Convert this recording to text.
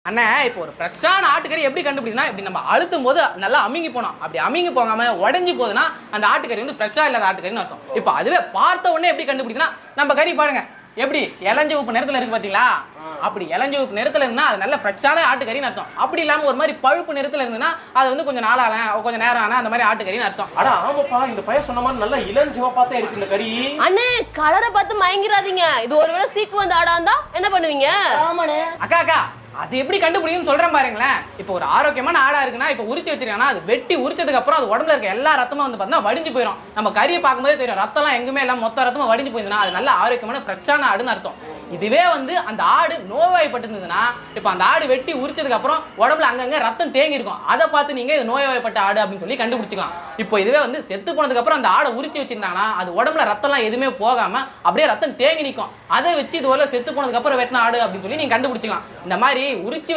அண்ணா இப்போ ஒரு ஃப்ரெஷ்ஷான ஆட்டுக்கறி எப்படி கண்டுபிடிக்குன்னா இப்படி நம்ம அழுத்தும் போது நல்லா அமுங்கி போனோம். அப்படி அமுங்கி போகாம உடஞ்சி போகுதுன்னா அந்த ஆட்டுக்கறி வந்து ஃப்ரெஷ்ஷா இல்லாத ஆட்டுக்கறின்னு அர்த்தம். இப்போ அதுவே பார்த்த உடனே எப்படி கண்டுபிடிக்குன்னா நம்ம கறி பாருங்க எப்படி இளஞ்சி உப்பு நிறத்துல இருக்கு பாத்தீங்களா? அப்படி இளஞ்சி உப்பு நிறத்துல இருந்தா அது நல்ல ஃப்ரெஷ்ஷான ஆட்டுக்கறின்னு அர்த்தம். அப்படி இல்லாம ஒரு மாதிரி பழுப்பு நிறத்துல இருந்துன்னா அது வந்து கொஞ்சம் நாளால கொஞ்சம் நேரம் ஆனா அந்த மாதிரி ஆட்டுக்கறின்னு அர்த்தம். அட ஆமாப்பா, இந்த பையன் சொன்ன மாதிரி நல்லா இளஞ்சிவப்பா தான் இருக்கு இந்த கறி. அண்ணே கலரை பார்த்து மயங்கிறாதீங்க. இது ஒருவேளை சீக்கு வந்து ஆடா இருந்தா என்ன பண்ணுவீங்க? அக்கா அக்கா அது எப்படி கண்டுபிடிக்கும்னு சொல்றேன் பாருங்களேன். இப்போ ஒரு ஆரோக்கியமான ஆடா இருக்குன்னா இப்போ உரிச்சு வச்சிருக்காங்கன்னா அது வெட்டி உரிச்சதுக்கு அப்புறம் அது உடம்புல இருக்க எல்லா ரத்தமும் வந்து பார்த்தா வடிஞ்சு போயிடும். நம்ம கறியை பார்க்கும்போதே தெரியும் ரத்தம்லாம் எங்குமே எல்லாம் மொத்த ரத்தமும் வடிஞ்சு போயிருந்தா அது நல்ல ஆரோக்கியமான ஃப்ரெஷ்ஷான ஆடுன்னு அர்த்தம். இதுவே வந்து அந்த ஆடு நோய்வாய்ப்பட்டிருந்ததுன்னா இப்போ அந்த ஆடு வெட்டி உரிச்சதுக்கு அப்புறம் உடம்புல அங்கங்க ரத்தம் தேங்கி இருக்கும். அதை பார்த்து நீங்க இது நோய்வாய்ப்பட்ட ஆடு அப்படின்னு சொல்லி கண்டுபிடிச்சிக்கலாம். இப்போ இதுவே வந்து செத்து போனதுக்கு அப்புறம் அந்த ஆடை உரிச்சு வச்சிருந்தாங்கன்னா அது உடம்புல ரத்தம்லாம் எதுவுமே போகாம அப்படியே ரத்தம் தேங்கி நிற்கும். அதை வச்சு இது ஒரு செத்து போனதுக்கு அப்புறம் வெட்டின ஆடு அப்படின்னு சொல்லி நீங்க கண்டுபிடிச்சிக்கலாம். இந்த மாதிரி உரிச்சு